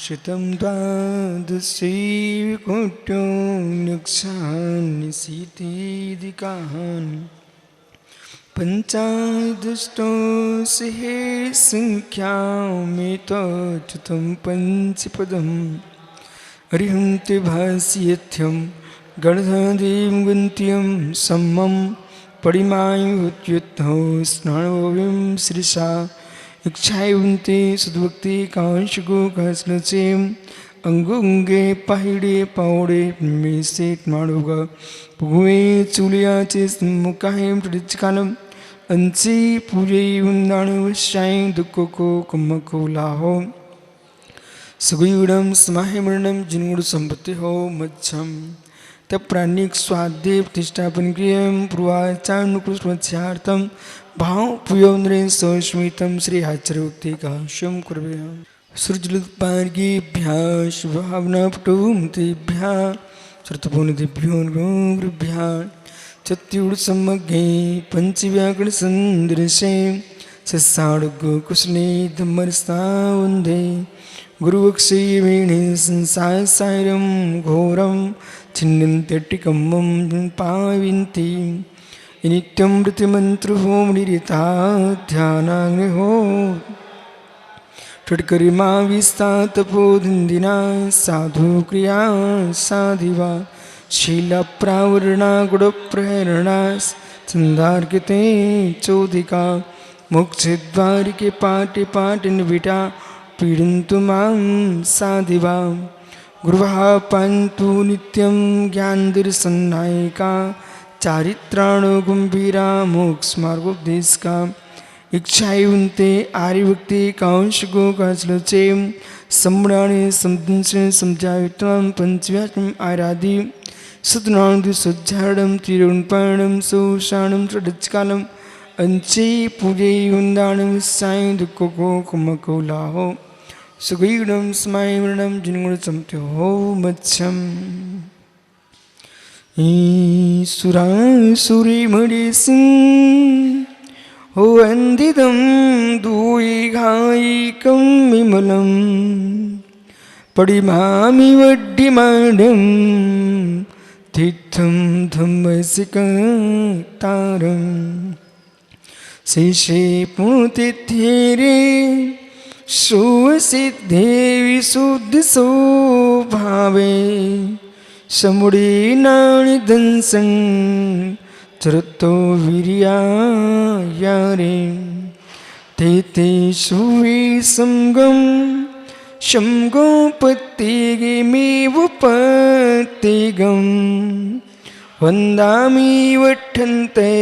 शतं द्वादशैकोट्यो निक्षान्निशीतेऽधिकानि पञ्चादष्टोऽसहे संख्यामेतच्युतं पञ्चपदम् अरिहन्ते भाष्यथ्यं गणधादेव गन्त्यं सम्मं परिमायुत्युत्थौ स्नानोविं श्रीशा इच्छायुन्ते सद्भक्ति कांशगो कास्लचेम अंगुंगे पाहिडे पावडे मेसेट माडुग पुगुए चुलियाचे मुकाहेम प्रदिचकालम अंची पूजे उन्दाण वशाय दुक्को कुम्मको लाहो सुगुयुडम समाहिमरणम जिनुड संपत्ति हो मच्छम तब प्राणिक स्वादेव प्रतिष्ठापन क्रियम पूर्वाचानुकृष्मत्यार्थम भाव पुयोन्द्रे सस्मितम श्री आचार्योक्ति का शम कुर्वे सृजलुत्पार्गेभ्यः शुभभावनापटुमतेभ्यः श्रुतपुनिभ्यो गुरुभ्यः चत्युर्समग्गे पंचव्याकरणसन्दृशे सस्साडुकुशले धम्मरस्ता वन्दे गुरुवक्षेमेणे संसारसारं घोरं छिन्नन्त्यट्टिकम्मं पाविन्ति नित्यं प्रतिमन्त्रो मुनिरिता ध्यानाग्निहो षट्कर्मा विस्तातपोदिना साधु क्रिया साधिवा शीलप्रावरणा गुणप्रेरणा संदार्किते चोदिका मोक्षद्वारिके पाटे पाटिनविटा पीडन्तु मां साधिवा गुरुः पान्तु नित्यं ज्ञानदर्शननायिका चारित्राणो गंभीरा मोक्षमार्गोपदेशका इच्छायुन्ते आर्यभक्ति कांशगो काचलोचे सम्राणे समदंशे समझायुत्वं पंचव्याचम आराधि सुतनांदु सज्जाडं तिरुणपाणं सौषाणं षडचकालम् अंचे पूजे युन्दाणं साई दुक्को कुम्मको लाहो सुगुयुडं स्मायमरणं जिनुड संप्त्यो हो मच्छम ईसुरासुरी मणि सिंह हो वन्दितं दूयिघायिकं विमलं पडिमामि वड्डिमाडं तीर्थं धम्मसिकतारं शेषे पुतिथेरे सुवसिद्धे विशुद्धस्वभावे समुडीनानि दंसन् चरतो वीर्यायारे ते ते सुविसंगं शम्गोपत्तिगिमेवुपत्तिगं वन्दामि वठन्ते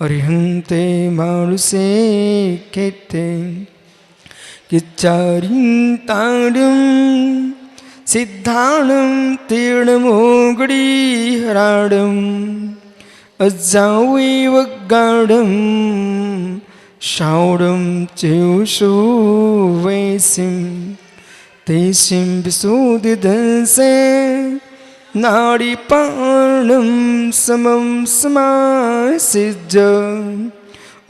अर्हन्ते मानुषे केते किच्चारिताडं सिद्धाणं तीर्णमोगडीहराडम् अजावैवगाढं शौडं चेयुषो वैसिं तेसिं विशोधिदंसे नाडीपाणं समं समासिज्य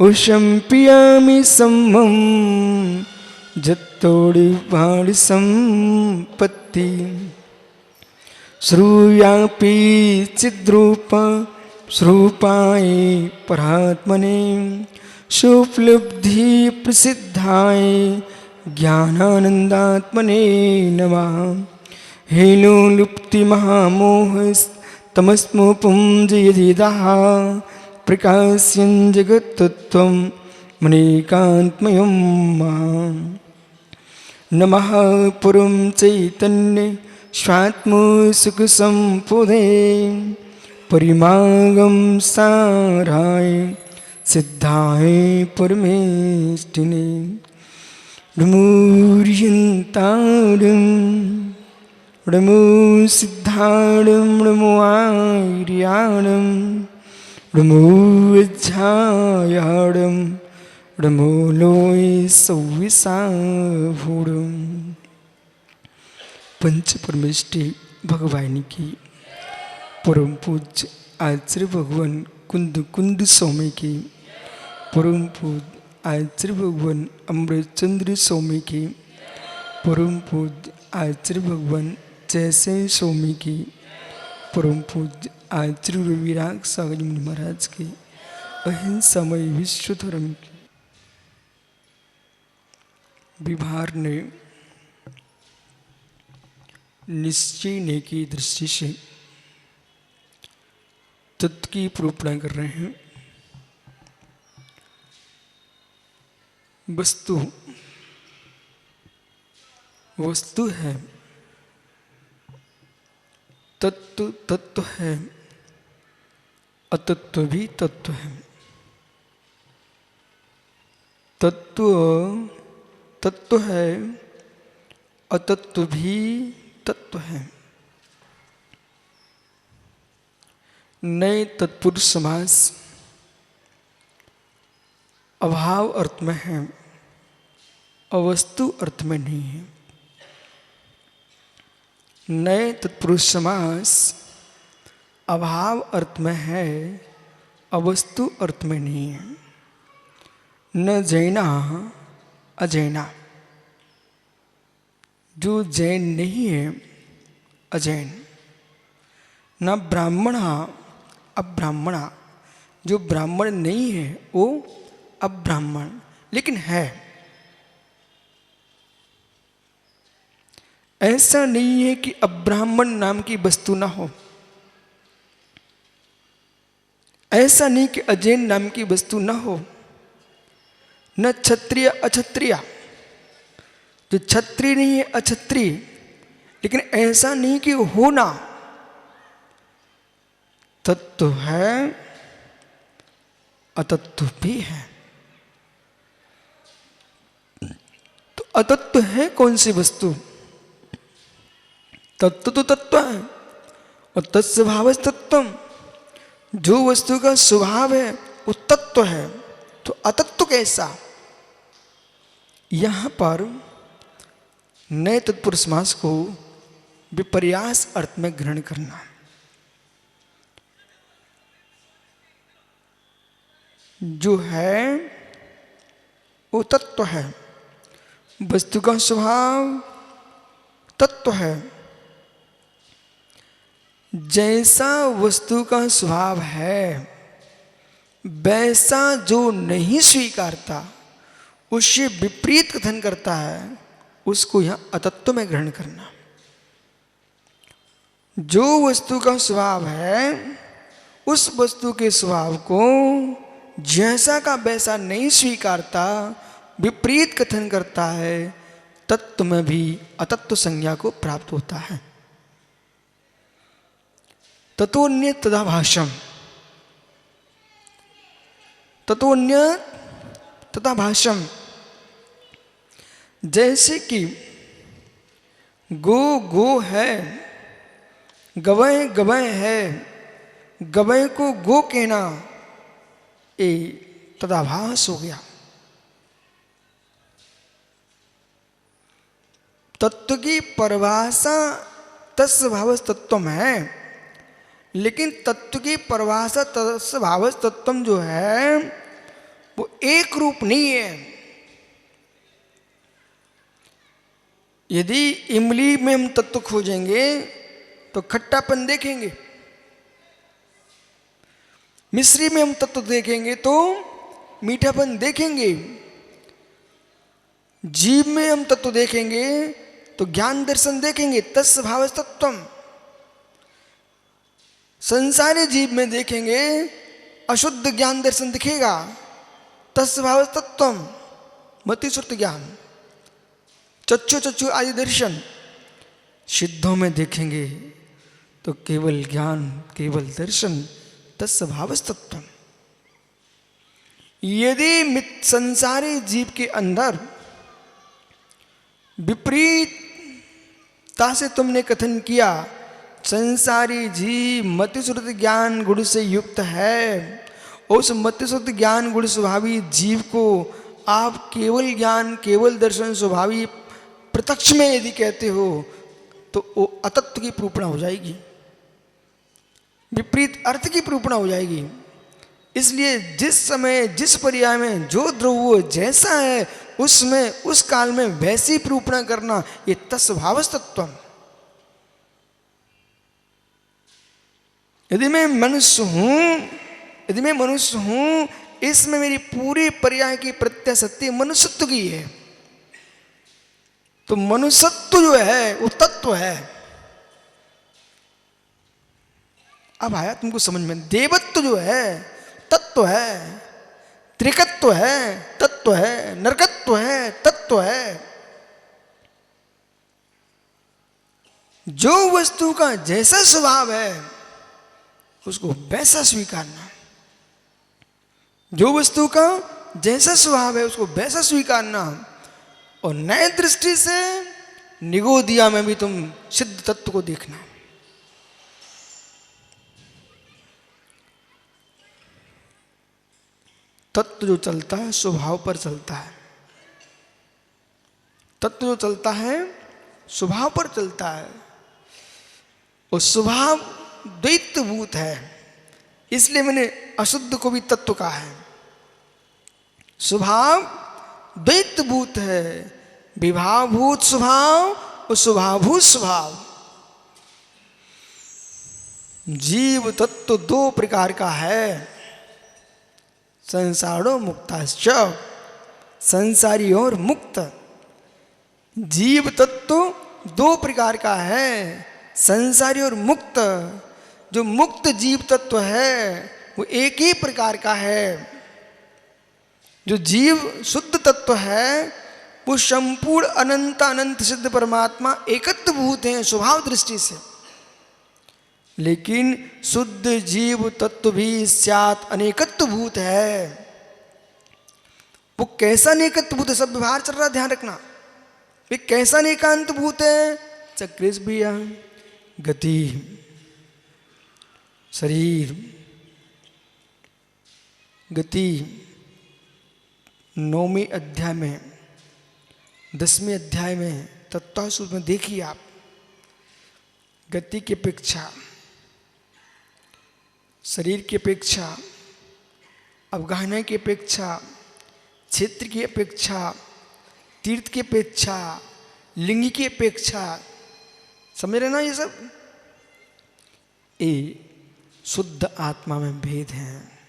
उषं पियामि सम्मं जत्तोडिवाडि सम्पत्ति श्रूयापि चिद्रूप श्रूपाय परात्मने शुपलब्धि प्रसिद्धाय ज्ञानानंदात्मने नमः हेनो लुप्ति महामोहस्तमस्मोपुंजयदिदः प्रकाश्यं जगत्तत्त्वं मनेकान्त्मयं नमः पुरं चैतन्य स्वात्मसुखसम्पुदे परिमागम साराय सिद्धाय परमेष्टिने डमुर्यन्ताडं डमु सिद्धाडं डमु आर्याडं डमु अज्जायाडं डमु लोय सौविसाभूडं पंच परमेष्टि भगवान की परम पूज्य आचार्य भगवान कुंद स्वामी की परम पूज्य आचार्य भगवान अमृतचंद्र स्वामी की परम पूज्य आचार्य भगवान जैसे स्वामी की, परम पूज्य आचार्य रविराग सागर मुनि महाराज की, अहिंसामय विश्व धर्म की। विभार ने निश्चय ने की दृष्टि से तत्व की प्रोपणा कर रहे हैं। वस्तु वस्तु है, तत्व तत्व है, अतत्व भी तत्व है। तत्व तत्व है, अतत्व भी तत्व है। नए तत्पुरुष समास अभाव अर्थ में है, अवस्तु अर्थ में नहीं है। नए तत्पुरुष समास अभाव अर्थ में है, अवस्तु अर्थ में नहीं है। न जैना अजैना, जो जैन नहीं है अजैन। न ब्राह्मणा अब्राह्मणा, जो ब्राह्मण नहीं है वो अब्राह्मण लेकिन है। ऐसा नहीं है कि अब्राह्मण नाम की वस्तु ना हो, ऐसा नहीं कि अजैन नाम की वस्तु ना हो। न क्षत्रिय अक्षत्रिय, जो क्षत्रिय नहीं है अक्षत्रिय, लेकिन ऐसा नहीं कि होना। तत्व है, अतत्व भी है। तो अतत्व है कौन सी वस्तु? तत्व तो तत्व है और तत्स्वभाव तत्व। जो वस्तु का स्वभाव है वो तत्व है, तो अतत्व कैसा? यहां पर नए तत्पुरुष समास को विपर्यास अर्थ में ग्रहण करना। जो है वो तत्व है, वस्तु का स्वभाव तत्व है। जैसा वस्तु का स्वभाव है वैसा जो नहीं स्वीकारता, उससे विपरीत कथन करता है, उसको यहां अतत्व में ग्रहण करना। जो वस्तु का स्वभाव है उस वस्तु के स्वभाव को जैसा का वैसा नहीं स्वीकारता, विपरीत कथन करता है, तत्व में भी अतत्व संज्ञा को प्राप्त होता है। ततोन्य तदाभाषम, ततोन्य तदाभाषम। जैसे कि गो गो है, गवय गवय है, गवय को गो कहना ये तदाभास हो गया। तत्व की परिभाषा तत्स्वभाव तत्व है, लेकिन तत्व की परिभाषा तत्स्वभाव तत्व जो है वो एक रूप नहीं है। यदि इमली में हम तत्व खोजेंगे तो खट्टापन देखेंगे, मिश्री में हम तत्व देखेंगे तो मीठापन देखेंगे, जीव में हम तत्व देखेंगे तो ज्ञान दर्शन देखेंगे, तत्स्वभाव तत्वम। संसारी जीव में देखेंगे अशुद्ध ज्ञान दर्शन दिखेगा, तत्स्वभाव तत्वम। मति श्रुति ज्ञान, चक्षु चक्षु आदि दर्शन। सिद्धों में देखेंगे तो केवल ज्ञान, केवल दर्शन, तत्स्वभाव तत्व। यदि संसारी जीव के अंदर विपरीतता से तुमने कथन किया, संसारी जीव मति श्रुति ज्ञान गुण से युक्त है, उस मति श्रुति ज्ञान गुण स्वभावी जीव को आप केवल ज्ञान, केवल दर्शन स्वभावी प्रत्यक्ष में यदि कहते हो तो वो अतत्व की प्रूपणा हो जाएगी, विपरीत अर्थ की प्रूपणा हो जाएगी। इसलिए जिस समय जिस पर्याय में जो द्रव्य जैसा है उसमें उस काल में वैसी प्रूपणा करना, ये तत्स्वभावस्तत्वम। यदि मैं मनुष्य हूं, इसमें मेरी पूरी पर्याय की प्रत्यय सत्य मनुष्यत्व की है। तो मनुष्यत्व जो है वो तत्व है। अब आया तुमको समझ में। देवत्व जो है तत्व है, त्रिकत्व है तत्व है, नरकत्व है तत्व है। जो वस्तु का जैसा स्वभाव है उसको वैसा स्वीकारना। जो वस्तु का जैसा स्वभाव है उसको वैसा स्वीकारना। और नए दृष्टि से निगोदिया में भी तुम सिद्ध तत्व को देखना। तत्व जो चलता है स्वभाव पर चलता है। तत्व जो चलता है स्वभाव पर चलता है। और स्वभाव द्वैतभूत है, इसलिए मैंने अशुद्ध को भी तत्व कहा है। स्वभाव द्वैतभूत है, विभावभूत स्वभाव और स्वभावभूत स्वभाव। जीव तत्व दो प्रकार का है, संसारो मुक्ताश्च, संसारी और मुक्त। जीव तत्व दो प्रकार का है, संसारी और मुक्त। जो मुक्त जीव तत्व है वो एक ही प्रकार का है। जो जीव शुद्ध तत्व है वो संपूर्ण अनंत अनंत सिद्ध परमात्मा एकत्व भूत हैं स्वभाव दृष्टि से। लेकिन शुद्ध जीव तत्व भी स्यात् अनेकत्व भूत है। वो कैसा अनेकत्व भूत है, सब व्यवहार चल रहा है, ध्यान रखना। वे कैसा अनेकांत भूत है? चक्रेश भैया, गति, शरीर, गति 9वें अध्याय में, 10वें अध्याय में तत्वसूत्र में देखिए आप। गति की अपेक्षा, शरीर की अपेक्षा, अवगाहना की अपेक्षा, क्षेत्र की अपेक्षा, तीर्थ की अपेक्षा, लिंग की अपेक्षा, समझ रहे ना ये सब? ये शुद्ध आत्मा में भेद हैं?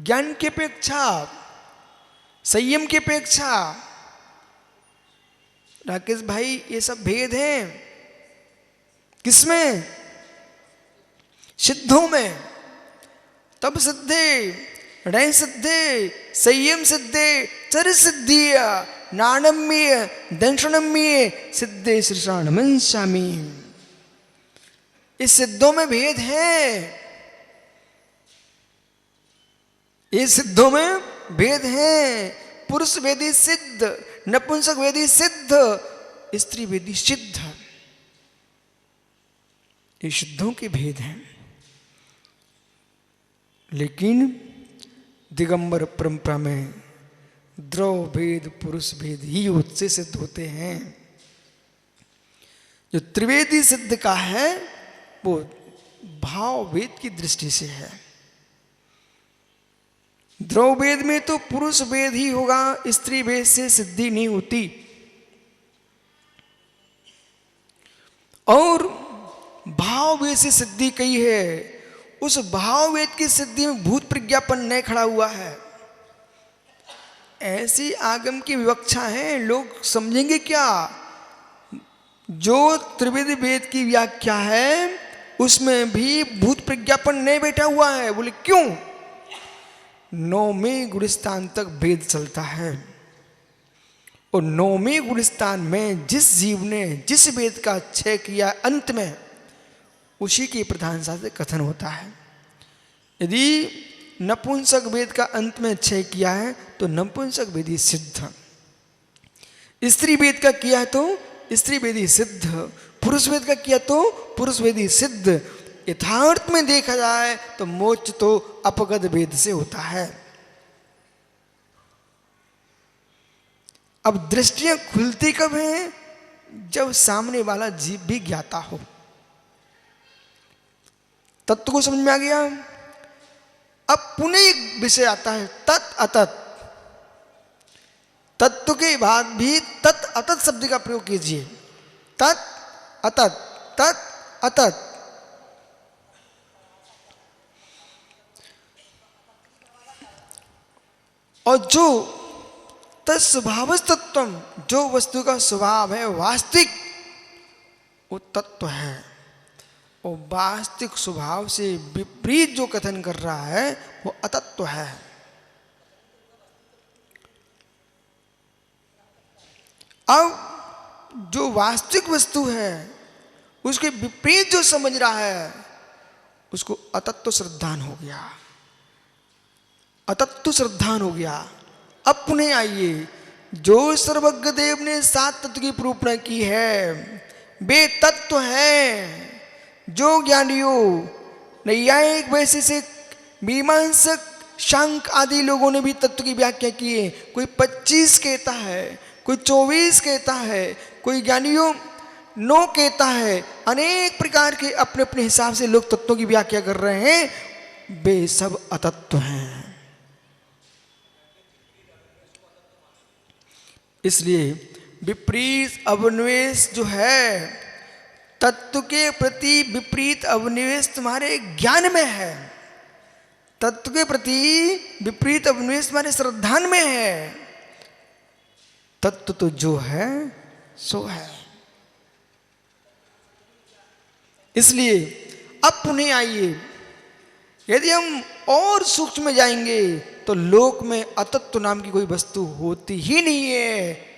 ज्ञान की अपेक्षा, संयम की अपेक्षा, राकेश भाई ये सब भेद हैं। किसमें? सिद्धों में। तब सिद्धे, णय सिद्धे, संयम सिद्धे, चर सिद्धिय, नाणम्य, दंशनम्य, सिद्धे श्रीषाणमंसामी। इस सिद्धों में भेद है। ये सिद्धों में भेद है। पुरुष वेदी सिद्ध, नपुंसक वेदी सिद्ध, स्त्री वेदी सिद्ध। ये सिद्धों के भेद हैं। लेकिन दिगंबर परंपरा में द्रव भेद, पुरुष भेद ही उससे सिद्ध होते हैं। जो त्रिवेदी सिद्ध का है वो भाव भेद की दृष्टि से है। द्रव भेद में तो पुरुष भेद ही होगा, स्त्री भेद से सिद्धि नहीं होती। और भाव भेद से सिद्धि कही है। उस भाव भेद की सिद्धि में भूत प्रज्ञापन नहीं खड़ा हुआ है। ऐसी आगम की विवक्षा है, लोग समझेंगे क्या? जो त्रिवेदी वेद की व्याख्या है उसमें भी भूत प्रज्ञापन नहीं बैठा हुआ है। बोले क्यों? 9वें गुणस्थान तक भेद चलता है। और 9वें गुणस्थान में जिस जीव ने जिस वेद का क्षय किया अंत में, उसी की प्रधानता से कथन होता है। यदि नपुंसक वेद का अंत में क्षय किया है तो नपुंसक वेदी सिद्ध, स्त्री वेद का किया है तो स्त्री वेदी सिद्ध, पुरुष वेद का किया तो पुरुष वेदी सिद्ध। यथार्थ में देखा जाए तो मोक्ष तो अपगत वेद से होता है। अब दृष्टियां खुलती कब हैं? जब सामने वाला जीव भी ज्ञाता हो। तत्व को समझ में आ गया? अब पुनः एक विषय आता है तत् अतत्। तत्व के बाद भी तत् अतत् शब्द का प्रयोग कीजिए। तत् अतत्, तत् अतत्। और जो तत्स्वभावस्तत्वम, जो वस्तु का स्वभाव है वास्तविक, वो तत्व है। और वास्तविक स्वभाव से विपरीत जो कथन कर रहा है वो अतत्व है। अब जो वास्तविक वस्तु है उसके विपरीत जो समझ रहा है उसको अतत्व श्रद्धान हो गया, अतत्व श्रद्धान हो गया। अब पुनः आइए, जो सर्वज्ञ देव ने 7 तत्व की निरूपणा की है वे तत्व है जो ज्ञानियों, नैयायिक, वैशेषिक, मीमांसक, शांक आदि लोगों ने भी तत्व की व्याख्या की है। कोई 25 कहता है, कोई 24 कहता है, कोई ज्ञानियों 9 कहता है। अनेक प्रकार के अपने अपने हिसाब से लोग तत्वों की व्याख्या कर रहे हैं, वे सब अतत्व हैं। इसलिए विपरीत अवनिवेश जो है, तत्व के प्रति विपरीत अवनिवेश तुम्हारे ज्ञान में है, तत्व के प्रति विपरीत अवनिवेश तुम्हारे श्रद्धान में है। तत्व तो जो है सो है। इसलिए अब पुनः आइए, यदि हम और सूक्ष्म में जाएंगे तो लोक में अतत्व नाम की कोई वस्तु होती ही नहीं है।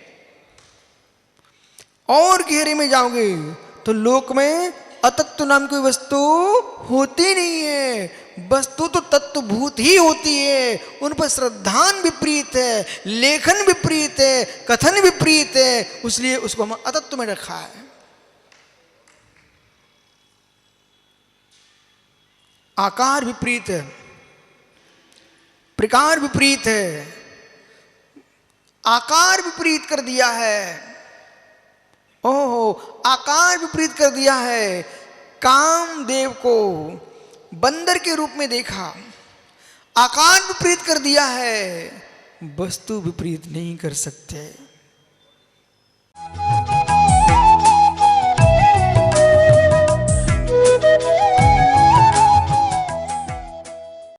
और गहरे में जाओगे तो लोक में अतत्व नाम की कोई वस्तु होती नहीं है। वस्तु तो तत्वभूत ही होती है, उन पर श्रद्धान विपरीत है, लेखन विपरीत है, कथन विपरीत है, इसलिए उसको हम अतत्व में रखा है। आकार विपरीत है, प्रकार विपरीत है, आकार विपरीत कर दिया है। ओहो, आकार विपरीत कर दिया है। कामदेव को बंदर के रूप में देखा, आकार विपरीत कर दिया है, वस्तु विपरीत नहीं कर सकते।